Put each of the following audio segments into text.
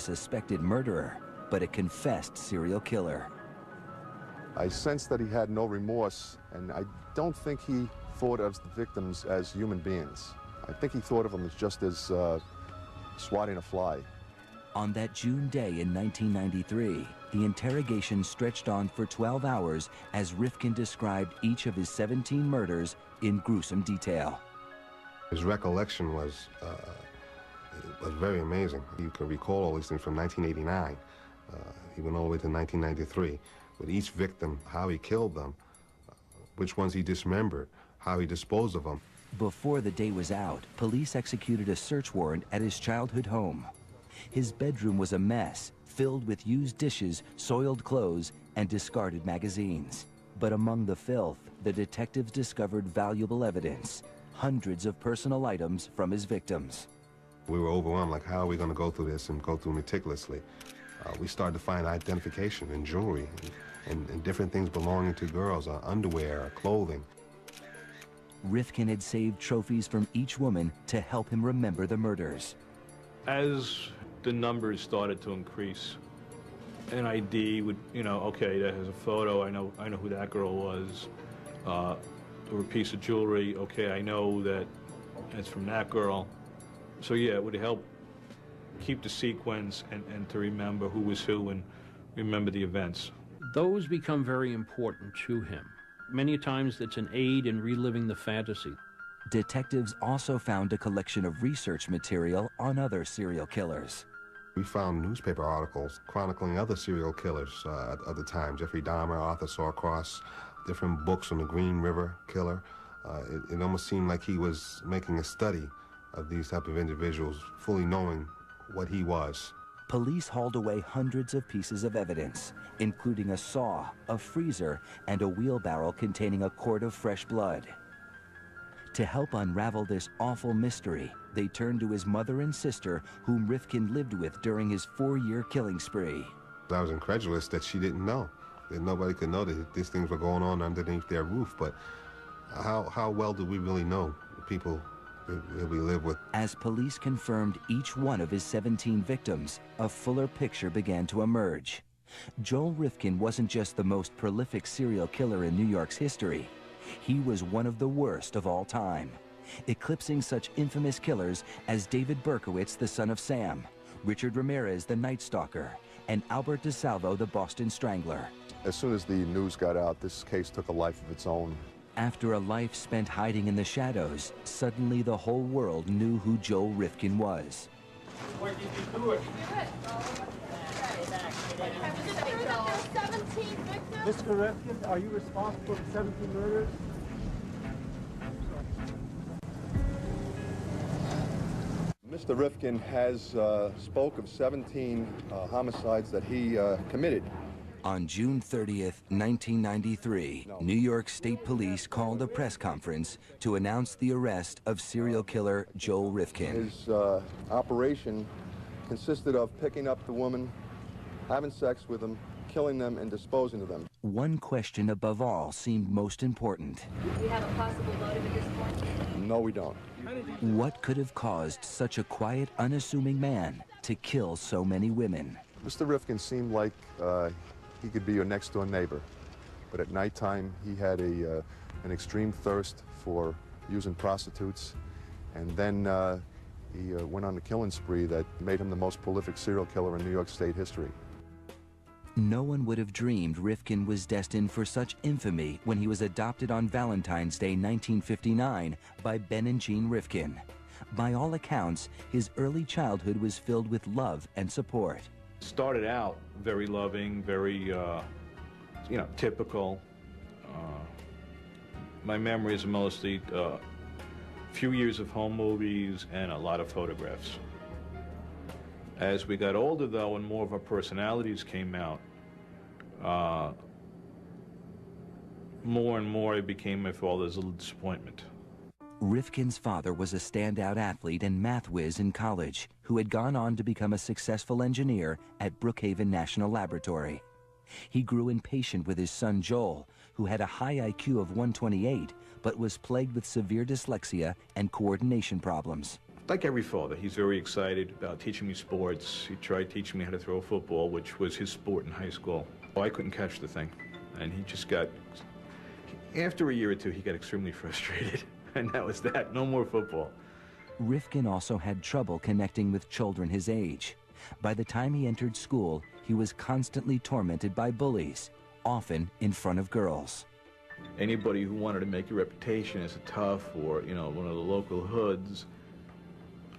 suspected murderer, but a confessed serial killer. I sensed that he had no remorse, and I don't think he thought of the victims as human beings. I think he thought of them as just as swatting a fly. On that June day in 1993, the interrogation stretched on for 12 hours as Rifkin described each of his 17 murders in gruesome detail. His recollection was very amazing. You can recall all these things from 1989. He went all the way to 1993. With each victim, how he killed them, which ones he dismembered, how he disposed of them. Before the day was out, police executed a search warrant at his childhood home. His bedroom was a mess, filled with used dishes, soiled clothes, and discarded magazines. But among the filth, the detectives discovered valuable evidence, hundreds of personal items from his victims. We were overwhelmed, like, how are we going to go through this and go through meticulously? We started to find identification and jewelry and different things belonging to girls, underwear, clothing. Rifkin had saved trophies from each woman to help him remember the murders. As the numbers started to increase, an ID would, okay, that has a photo, I know who that girl was, or a piece of jewelry, okay, I know that it's from that girl. So yeah, it would help keep the sequence and to remember who was who and remember the events. Those become very important to him. Many times it's an aid in reliving the fantasy. Detectives also found a collection of research material on other serial killers. We found newspaper articles chronicling other serial killers at the time. Jeffrey Dahmer, Arthur Sawcross, different books on the Green River Killer. It almost seemed like he was making a study of these type of individuals, fully knowing what he was. Police hauled away hundreds of pieces of evidence, including a saw, a freezer, and a wheelbarrow containing a quart of fresh blood. To help unravel this awful mystery, they turned to his mother and sister, whom Rifkin lived with during his 4-year killing spree. I was incredulous that she didn't know, that nobody could know that these things were going on underneath their roof, but how well do we really know the people that we live with? As police confirmed each one of his 17 victims, a fuller picture began to emerge. Joel Rifkin wasn't just the most prolific serial killer in New York's history. He was one of the worst of all time, eclipsing such infamous killers as David Berkowitz, the son of Sam, Richard Ramirez, the Night Stalker, and Albert DeSalvo, the Boston Strangler. As soon as the news got out, this case took a life of its own. After a life spent hiding in the shadows, suddenly the whole world knew who Joel Rifkin was. What did you do it? Mr. Rifkin, are you responsible for 17 murders? Mr. Rifkin has spoke of 17 homicides that he committed. On June 30th, 1993, New York State Police called a press conference to announce the arrest of serial killer Joel Rifkin. His operation consisted of picking up the woman, having sex with them, killing them, and disposing of them. One question above all seemed most important. Do you have a possible motive at this point? No, we don't. What could have caused such a quiet, unassuming man to kill so many women? Mr. Rifkin seemed like he could be your next-door neighbor, but at nighttime he had an extreme thirst for using prostitutes, and then he went on a killing spree that made him the most prolific serial killer in New York State history. No one would have dreamed Rifkin was destined for such infamy when he was adopted on Valentine's Day 1959 by Ben and Jean Rifkin. By all accounts, his early childhood was filled with love and support. Started out very loving, very, typical. My memories are mostly a few years of home movies and a lot of photographs. As we got older, though, and more of our personalities came out, more and more it became my father's little disappointment. Rifkin's father was a standout athlete and math whiz in college who had gone on to become a successful engineer at Brookhaven National Laboratory. He grew impatient with his son Joel, who had a high IQ of 128, but was plagued with severe dyslexia and coordination problems. Like every father, he's very excited about teaching me sports. He tried teaching me how to throw a football, which was his sport in high school. Well, I couldn't catch the thing, and he just got, after a year or two, he got extremely frustrated, and that was that. No more football. Rifkin also had trouble connecting with children his age. By the time he entered school, he was constantly tormented by bullies, often in front of girls. Anybody who wanted to make a reputation as a tough or, you know, one of the local hoods,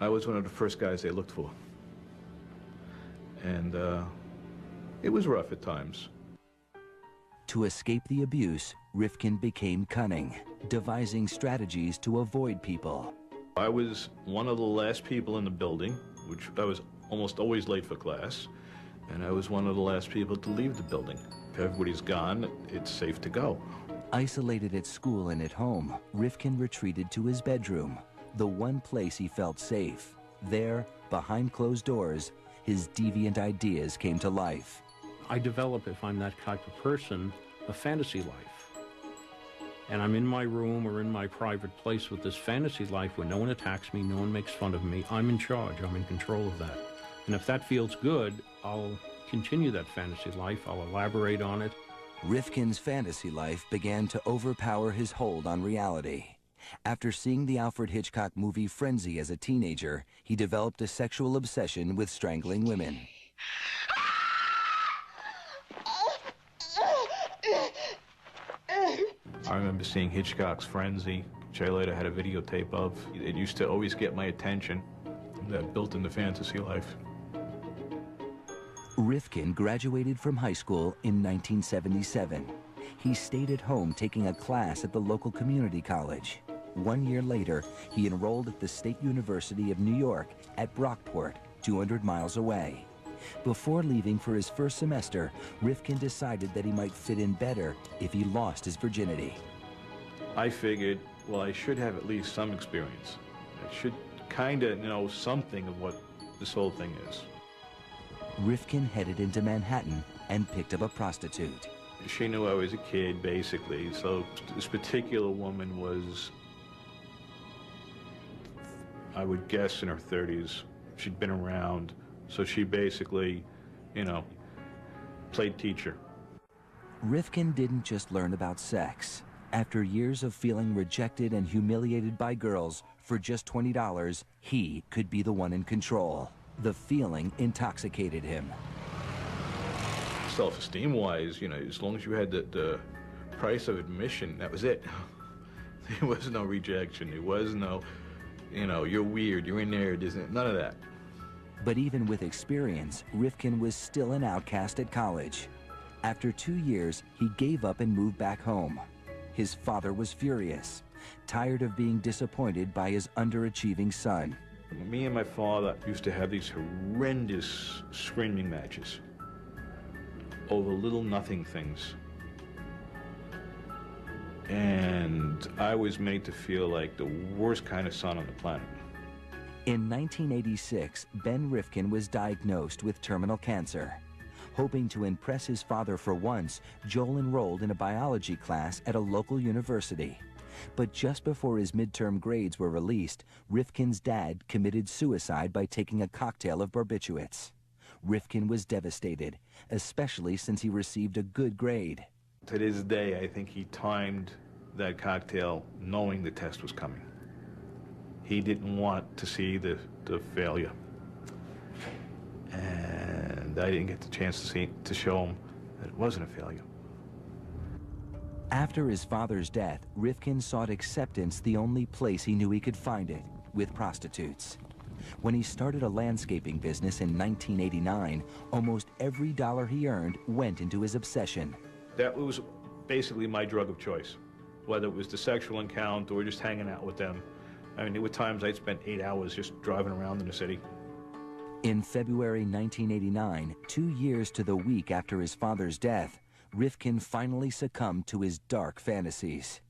I was one of the first guys they looked for. And it was rough at times. To escape the abuse, Rifkin became cunning, devising strategies to avoid people. I was one of the last people in the building, which I was almost always late for class, and I was one of the last people to leave the building. If everybody's gone, it's safe to go. Isolated at school and at home, Rifkin retreated to his bedroom, the one place he felt safe. There, behind closed doors, his deviant ideas came to life. I develop, if I'm that type of person, a fantasy life. And I'm in my room or in my private place with this fantasy life where no one attacks me, no one makes fun of me. I'm in charge, I'm in control of that. And if that feels good, I'll continue that fantasy life, I'll elaborate on it. Rifkin's fantasy life began to overpower his hold on reality. After seeing the Alfred Hitchcock movie Frenzy as a teenager, he developed a sexual obsession with strangling women. I remember seeing Hitchcock's Frenzy, which I later had a videotape of. It used to always get my attention. That built in the fantasy life. Rifkin graduated from high school in 1977. He stayed at home taking a class at the local community college. 1 year later, he enrolled at the State University of New York at Brockport, 200 miles away. Before leaving for his first semester, Rifkin decided that he might fit in better if he lost his virginity. I figured, well, I should have at least some experience. I should kind of know something of what this whole thing is. Rifkin headed into Manhattan and picked up a prostitute. She knew I was a kid, basically, so this particular woman was, I would guess, in her 30s. She'd been around, so she basically, you know, played teacher. Rifkin didn't just learn about sex. After years of feeling rejected and humiliated by girls, for just $20, he could be the one in control. The feeling intoxicated him. Self-esteem-wise, you know, as long as you had the price of admission, that was it. There was no rejection. There was no, you know, you're weird, you're in there, none of that. But even with experience, Rifkin was still an outcast at college. After 2 years, he gave up and moved back home. His father was furious, tired of being disappointed by his underachieving son. Me and my father used to have these horrendous screaming matches over little nothing things. And I was made to feel like the worst kind of son on the planet. In 1986, Ben Rifkin was diagnosed with terminal cancer. Hoping to impress his father for once, Joel enrolled in a biology class at a local university. But just before his midterm grades were released, Rifkin's dad committed suicide by taking a cocktail of barbiturates. Rifkin was devastated, especially since he received a good grade. To this day, I think he timed that cocktail knowing the test was coming. He didn't want to see the failure. And I didn't get the chance to show him that it wasn't a failure. After his father's death, Rifkin sought acceptance the only place he knew he could find it, with prostitutes. When he started a landscaping business in 1989, almost every dollar he earned went into his obsession. That was basically my drug of choice, whether it was the sexual encounter or just hanging out with them. I mean, there were times I'd spend 8 hours just driving around in the city. In February 1989, 2 years to the week after his father's death, Rifkin finally succumbed to his dark fantasies.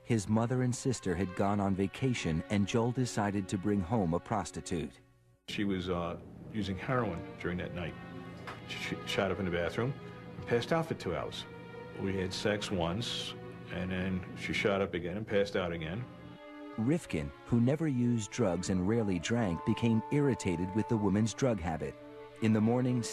His mother and sister had gone on vacation, and Joel decided to bring home a prostitute. She was using heroin during that night. She shot up in the bathroom and passed out for 2 hours. We had sex once, and then she shot up again and passed out again. Rifkin, who never used drugs and rarely drank, became irritated with the woman's drug habit. In the mornings,